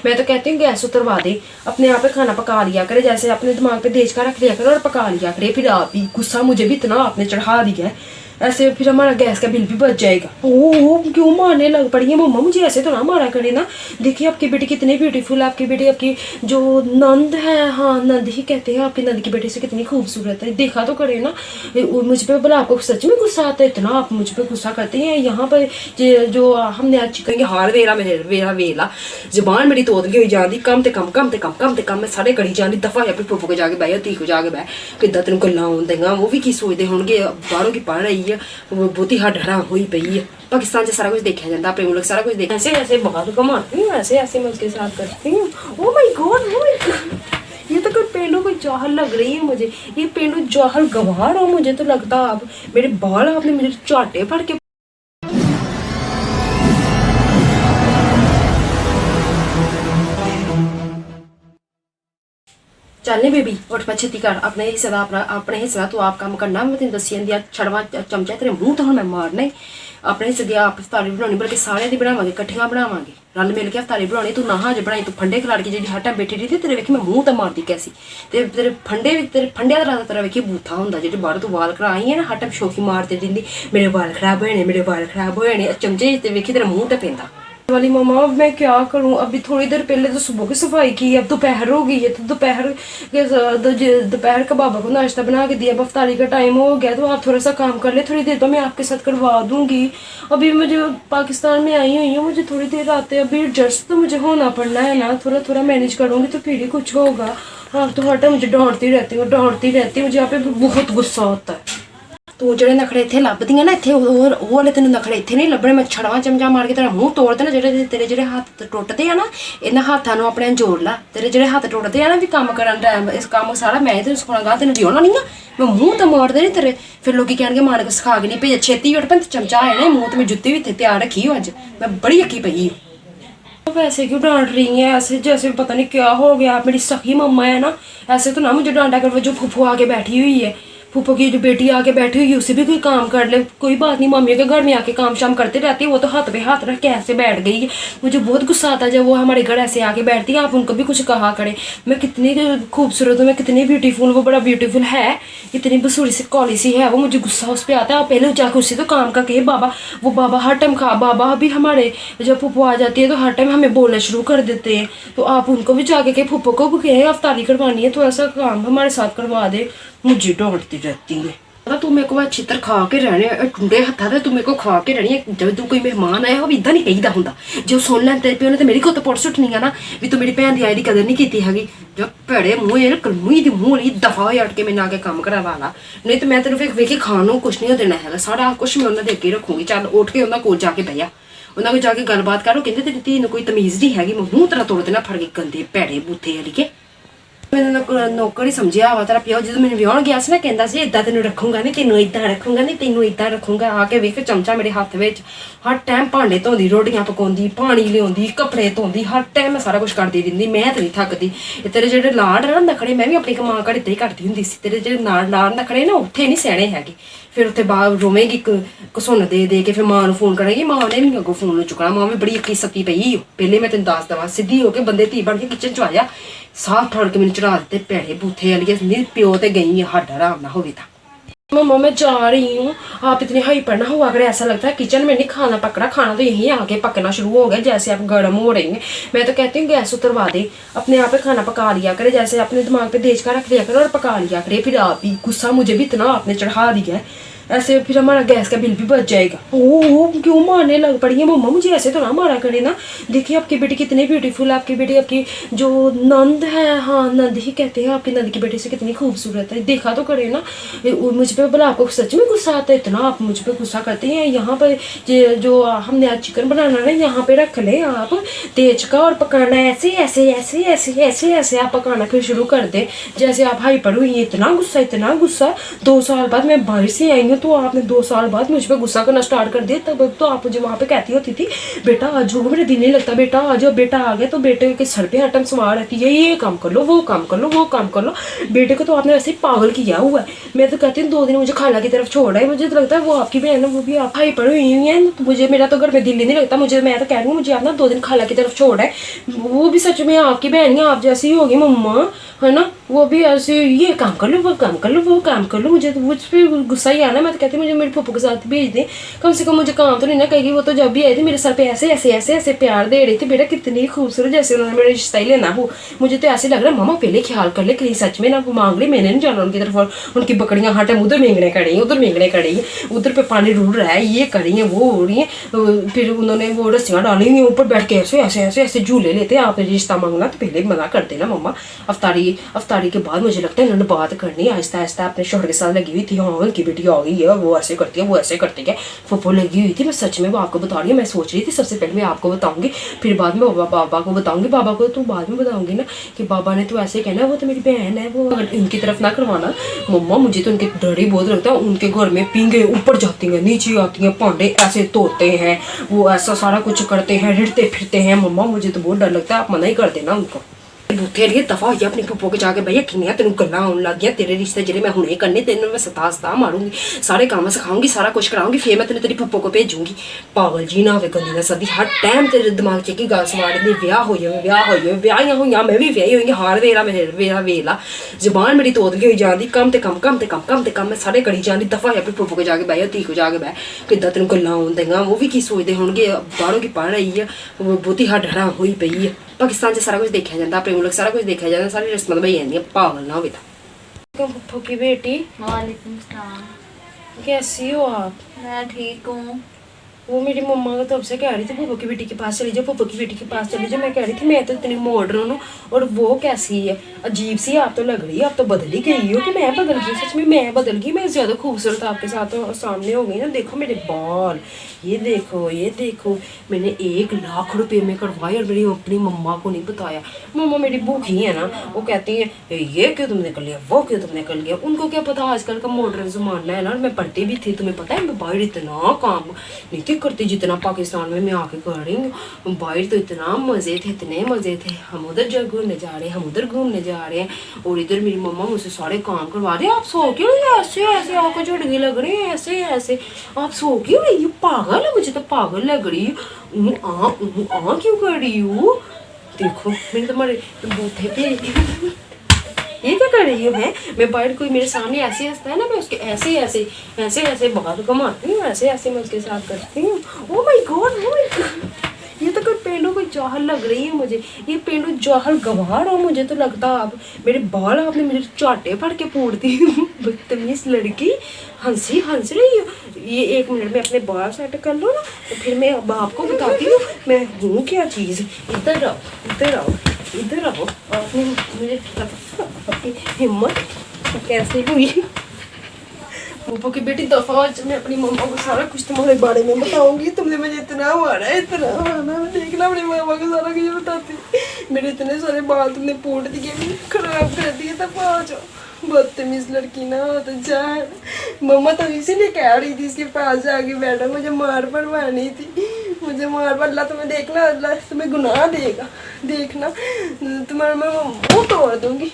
मैं तो कहती हूँ गैस उतरवा दे, अपने आप पे खाना पका लिया करे, जैसे अपने दिमाग पे देज का रख लिया करे और पका लिया करे। फिर आप ही गुस्सा मुझे भी इतना आपने चढ़ा दिया है, ऐसे फिर हमारा गैस का बिल भी बच जाएगा। ओह क्यों मारने लग पड़ी है मम्मा, मुझे ऐसे तो ना मारा करे ना। देखिए आपकी बेटी कितनी ब्यूटीफुल है, आपकी बेटी आपकी जो नंद है, हाँ नंद ही कहते हैं, आपकी नंद की बेटी से कितनी खूबसूरत है, देखा तो करे ना। मुझ पर बोला आपको सच में गुस्सा आता है इतना, आप मुझ पर गुस्सा करते हैं। यहाँ पर जो हमने आज चिकन हार वेला मेरा वेला जबान मेरी तोतली हुई जाती, कम ते कम कम ते कम कम ते कम मैं सारे करी जाती दफा अपनी पुप्पो को जाके बह धी को जाके बह किदा तेन गल्लां आउंदियां, वो भी की सोचते होणगे बाहरों की पढ़ रही है, बहुती हड हड़ा हुई पई है। पाकिस्तान से सारा कुछ देखा जाता, अपने मुल्क सारा कुछ देखा, ऐसे ऐसे बाहर घुमाती हूँ, ऐसे ऐसे मैं उसके साथ करती हूँ। ओ माय गॉड ये तो कोई पेंडू कोई जौहर लग रही है मुझे, ये पेंडू जौहर गवार हो मुझे तो लगता। आप मेरे बाल आपने मेरे चाटे पड़ के चलने बेबी उठ पा छेती कर, अपने हिस्से का अपने हिस्से का तू आप काम करना, मैं तेन दसी जाती छड़वा चमचा तेरे मुंह तो हम मैं मारना ही। अपने हिस्से की आप अफ्तारी बनानी, बल्कि सारे दी बनावांगे, कट्ठियां बनावांगे, रल मिल के अफ्तारी बनानी। तू ना अज बनाई, तू फंडे खिलाड़ के जी हर टाइम बैठी रही थी, तेरे वेखी मैं मुंह तो मारती कैसी, तेरे फंडे का तेरा वेखी बूथा होंदा जेह्ड़े बाहर तू वाल करा आई है ना, हर टाइम शौकी मारती रहिंदी, मेरे वाल खराब होए ने, मेरे वाल खराब होए ने, चमचे ते वेखी तेरा मुंह ते पेंदा वाली। मम्मा अब मैं क्या करूं, अभी थोड़ी देर पहले तो सुबह की सफाई की, अब दोपहर हो गई है, तो दोपहर का बाबा को नाश्ता बना के दिया, अब अफ्तारी का टाइम हो गया, तो आप थोड़ा सा काम कर ले, थोड़ी देर तो मैं आपके साथ करवा दूंगी। अभी मुझे पाकिस्तान में आई हुई हूँ, मुझे थोड़ी देर आते अभी एडजस्ट तो मुझे होना पड़ना है ना, थोड़ा थोड़ा मैनेज करूँगी तो फिर ही कुछ होगा। आप तो हर टाइम मुझे डांटती रहती हूँ, मुझे यहाँ पे बहुत गुस्सा होता है। तू जो नखड़े इतने लभदियां ना, इतने वो वाले तेन नखड़े इतने नहीं लभने, मैं छड़वा चमचा मार के तेरा मुंह तोड़ देना। जेह्ड़े तेरे जेह्ड़े हत्थ टुटदे आ ना, इन्हां हत्थां नूं अपने जोड़ ला, तेरे जेह्ड़े हत्थ टुटदे आ ना भी कम्म करन टाइम, इस कम्म सारा मैं तेन सिखाना, तेन ब्याहना नहीं आ, मैं मुंह तो मार देनी तेरे। फिर लोग कहणगे मां ने सिखा के नहीं भेजा, छेती उठ पैं चमचा है ना मुंह, तो मैं जुत्ती भी इत्थे तैयार रखी हो, अज मैं बड़ी अक्की पई हूँ। वैसे क्यों डांट रही है ऐसे, जैसे पता नहीं क्या हो गया। आप मेरी सखी मम्मा है ना, ऐसे तो ना मुझे डांटा कर। जो फूफू आके बैठी हुई है, फूफो की जो बेटी आके बैठी हुई है, उसे भी कोई काम कर ले, कोई बात नहीं, मम्मी के घर में आके काम शाम करते रहती है, वो तो हाथ पे हाथ रख के ऐसे बैठ गई है। मुझे बहुत गुस्सा आता है जब वो हमारे घर ऐसे आके बैठती है। आप उनको भी कुछ कहा करें, मैं कितनी खूबसूरत हूँ, मैं कितनी ब्यूटीफुल, वो बड़ा ब्यूटीफुल है, इतनी बसूरी सी कॉली सी है वो, मुझे गुस्सा उस पर आता है। आप पहले जाकर उससे तो काम का कहे बाबा, वो बाबा हर टाइम बाबा भी हमारे जब फूफो आ जाती है तो हर टाइम हमें बोलना शुरू कर देते हैं, तो आप उनको भी जाके कहे, फूफो को भी कहे अफ्तारी करवानी है, थोड़ा सा काम हमारे साथ करवा दे। मुझे डांटती रहती है, पता तू मेरे को छित्र खा के रहने, टुंडे हत्था ते तू मेरे को खा के रहनी है। जब तू कोई मेहमान आया वो भी इदा नहीं कहीदा होंदा, जो सुन लैन तेरे प्यो ने तो मेरी को तो पुट सुट्टनी है ना, भी तू मेरी भैन दी आई दी कदर नहीं की हैगी। जब भैड़े मुँह कलमुई दी मुँह वाली दफा हो अट के मैंने आके काम करवा ला, नहीं तो मैं तेन वेखी खाण नूं कुछ नहीं देना है, सारा कुछ मैं उन्होंने अगे रखूँगी। चल उठ के उन्होंने कोल जाके बह जा, उन्होंने जाके गलबात करो, कहते तेरी धी नूं कोई तमीज़ नहीं हैगी, मैं मुँह तेरा तोड़ देना फड़ के गंदे भैड़े बूथे वाली के। मैंने नौकर ही समझिया वा तेरा प्यो, जो मैंने विआहण गया ना कहता से इदा तेन रखूंगा नहीं, तेनों इदा रखूंगा नहीं, तेनों इदा रखूंगा। आके वेख चमचा मेरे हत्थ में, हर टाइम भांडे धोंदी, रोटियां पकाउंदी, पानी लियाउंदी, कपड़े धोंदी, हर टाइम मैं सारा कुछ करती रहिंदी, मैं तो नहीं थकदी। तेरे जेह्ड़े लाड़ ना नखड़े मैं भी अपनी मां घर इदा ही करती हुंदी सी, तेरे जेह्ड़े लाड़ नखड़े ना उत्थे नहीं सहने हैगे। फिर उत्थे बाहर रोवेगी घसुन दे के, फिर मां नूं फोन करेगी, मां ने नहीं अगों फोन चुकना, मां भी बड़ी अक्की सत्ती पई हो। पहले मैं तेन दस दवा सीधी होके बंदे धी बन के किचन च आया, साफ ठड़ के मैंने चढ़ा दिते भैड़े बूथे वाली प्यो ते गई है, हड आराम ना होवे तां। मम्मा मैं जा रही हूँ, आप इतनी हाइपर ना हुआ अगर ऐसा लगता है किचन में नहीं खाना पकड़ा, खाना तो यहीं आके पकना शुरू हो गया जैसे आप गर्म हो रही हैं। मैं तो कहती हूँ गैस उतरवा दे, अपने आप पे खाना पका लिया करे, जैसे अपने दिमाग पे देज का रख लिया करे और पका लिया करे। फिर आप ही गुस्सा मुझे भी इतना आपने चढ़ा दिया है, ऐसे फिर हमारा गैस का बिल भी बच जाएगा। ओह क्यों मारने लग पड़ी है मम्मा, मुझे ऐसे तो ना मारा करे ना। देखिए आपकी बेटी कितनी ब्यूटीफुल है, आपकी बेटी आपकी जो नंद है, हाँ नंद ही कहते हैं, आपकी नंद की बेटी से कितनी खूबसूरत है, देखा तो करे ना। मुझ पर बोला आपको सच में गुस्सा आता है इतना, आप मुझ पर गुस्सा करते हैं। यहाँ पर जो हमने आज चिकन बनाना ना, यहाँ पे रख लें आप तेज का, और पकाना ऐसे ऐसे ऐसे ऐसे ऐसे ऐसे आप पकाना फिर शुरू कर दें, जैसे आप हाइपर हुई। इतना गुस्सा 2 साल बाद मैं बाहर से आई हूँ, ना तो आपने 2 साल बाद मुझ पर गुस्सा करना स्टार्ट कर दिया। तब तो आप मुझे वहाँ पे कहती होती थी बेटा आ जाओ, मेरा दिल नहीं लगता, बेटा आ जाओ। बेटा आ गया तो बेटे के सर पे हटम सवार रहती है, ये काम कर लो, वो काम कर लो, वो काम कर लो। बेटे को तो आपने ऐसे ही पागल किया हुआ है। मैं तो कहती हूँ 2 दिन मुझे खाला की तरफ छोड़ है। मुझे तो लगता है वो आपकी बहन है, वो भी आप हाई पढ़ी हुई है, तो मुझे मेरा तो घर में दिल ही नहीं लगता। मुझे मैं तो कह रही हूँ मुझे आप ना 2 दिन खाला की तरफ छोड़ है। वो भी सच में आपकी बहन है, आप जैसी ही होगी मम्मा, है ना। वो भी ऐसे ये काम कर लो, वो काम कर लो, वो काम कर लो। मुझे तो मुझ पर गुस्सा ही आना। मैं तो कहती हूँ मुझे मेरे पप्पू के साथ भेज दें, कम से कम मुझे काम तो नहीं ना कहेगी। वो तो जब भी आई थी मेरे सर पे ऐसे ऐसे ऐसे ऐसे प्यार दे रही थी, बेटा कितनी खूबसूरत, जैसे उन्होंने मेरा रिश्ता ही लेना हो। मुझे तो ऐसे लग रहा है मामा पहले ख्याल कर ले, कहीं सच में ना वो मांग ले, मैंने नहीं जाना उनकी तरफ। और उनकी बकरियां हट उधर मेंगने कड़ी, उधर मेंगने कड़ी, उधर पे पानी रुड़ रहा है, ये करी है, वो हो रही है। फिर उन्होंने वो रस्सियाँ डाली हुई ऊपर बैठ के ऐसे ऐसे ऐसे ऐसे झूले लेते। आपने रिश्ता मांगना तो पहले मना कर देना मम्मा। अफ्तारी के बाद मुझे लगता है इन्होंने बात करनी आहिस्ता आहिस्ता। अपने शोहर के साथ लगी हुई थी, हाँ उनकी बेटी आ गई है, वो ऐसे करती है, वो ऐसे करती है, फुप्पो लगी हुई थी। मैं सच में वो आपको बता रही हूँ। मैं सोच रही थी सबसे पहले मैं आपको बताऊंगी, फिर बाद में बाबा को बताऊंगी। बाबा को तो बाद में बताऊंगी ना कि बाबा ने तो ऐसे कहना वो तो मेरी बहन है, वो इनकी तरफ ना करवाना मम्मा। मुझे तो उनके डर ही बहुत लगता है। उनके घर में पींगे ऊपर जाती हैं, नीचे आती हैं, भांडे ऐसे धोते हैं, वो ऐसा सारा कुछ करते हैं, रिड़ते फिरते हैं मम्मा। मुझे तो बहुत डर लगता है। आप मना ही कर देना उनको। बूथे लिए दफा हो अपनी पप्पो के जाके भैया किनिया तेन गल्लां आउन लग गया, तेरे रिश्ते जेह्ड़े मैं हुणे करने, तेन मैं सता मारूंगी, सारे काम सिखाऊंगी, सारा कुछ कराऊंगी, फिर मैं तेन तेरी पप्पो को भेजूंगी। पागल जी ना होवे गली ना सदी, हर टाइम तेरे दिमाग च की गल सवार दी, ब्याह हो जाए, ब्याहियां होइयां, मैं भी ब्याही होई, हार वेला वेला जबान मेरी तोतली होई जाती, कम ते कम कम ते कम कम ते कम मैं सारे करी जाती। दफा हो अपनी पप्पो को जाके बह, धी को जाके बह, किद्दां तेन गल्लां आउन देंगा। वो भी की सोचते होणगे बाहरों की पढ़ रही है, बहुती हड हड़ा होई पई है। पाकिस्तान से सारा कुछ देखा जाता, अपने मुल्क सारा कुछ देखा जाता, सारी रस्मां निभाई जांदियां, पागल ना होवे तां। फुफ्फो की बेटी, वालेकुम सलाम। कैसी हो आप? मैं ठीक हूँ। वो मेरी मम्मा को तब से कह रही थी पप्पो की बेटी के पास चली जाओ, पप्पो की बेटी के पास चली जाओ। मैं कह रही थी मैं तो इतनी मॉडर्न हूँ और वो कैसी है, अजीब सी आप तो लग रही है। आप तो बदल ही गई हो कि मैं बदल गई? सच में मैं बदल गई, मैं ज़्यादा खूबसूरत आपके साथ सामने हो गई ना। देखो मेरे बाल, ये देखो, ये देखो, मैंने 1 लाख रुपये में करवाए और मेरी अपनी मम्मा को नहीं बताया। मम्मा मेरी भूखी है ना, वो कहती है ये क्यों तुमने कर लिया, वो क्यों तुमने कर लिया। उनको क्या पता आजकल का मॉडर्न ज़माना है ना। मैं पढ़ती भी थी, तुम्हें पता है मैं बाहर इतना काम नहीं थी करती जितना पाकिस्तान में मैं आके कर रही हूँ। बाहर तो इतना मज़े थे, इतने मज़े थे। हम उधर जगह घूमने जा रहे हैं, हम उधर घूमने जा रहे हैं, और इधर मेरी मम्मा मुझसे सारे काम करवा रही है। आप सो क्यों नहीं, ऐसे ऐसे आपको झटके लग रहे हैं, ऐसे ऐसे आप सो क्यों नहीं? ये पागल है, मुझे तो पागल लग रही है। क्यों कर रही हूँ? देखो मैंने तुम्हारे बूथे पे ये क्या कर रही हूँ मैं बाहर कोई मेरे सामने ऐसे हंसता है ना, मैं उसके ऐसे ऐसे ऐसे ऐसे बाल घुमाती हूँ, ऐसे ऐसे मैं उसके साथ करती हूँ। Oh my God, oh my God, ये तो कोई पेंडू कोई जाहल लग रही है मुझे। ये पेंडू जाहल गवार हो मुझे तो लगता। आप मेरे बाल आपने मेरे चाटे फड़ के फोड़ दी। बदतमीज लड़की, हंस रही हो। ये 1 मिनट में अपने बाल सेट कर लो ना, तो फिर मैं अब आपको बताती हूँ मैं हूँ क्या चीज़। इधर आओ, इधर आओ, इधर आओ। आपने मुझे अपनी हिम्मत कैसे हुई? पप्पू की बेटी दफा, मैं अपनी मम्मा को सारा कुछ तुम्हारे बारे में बताऊंगी। तुमने मुझे इतना मारा है, इतना मारा, देखना अपनी मम्मा को सारा कुछ बताती। मेरे इतने सारे बाल तुमने पोड़ दिए, खराब कर दिए। दफा आ जाओ, बदतमीज लड़की ना हो तो जाए। मम्मा तो इसीलिए कह रही थी इसके पास जाके बैठा, मुझे मार पड़वानी थी, मुझे मार पर। अल्लाह तुम्हें देखना, अल्लाह तुम्हें गुनाह देगा, देखना तुम्हारा मैं मुँह तोड़ दूंगी।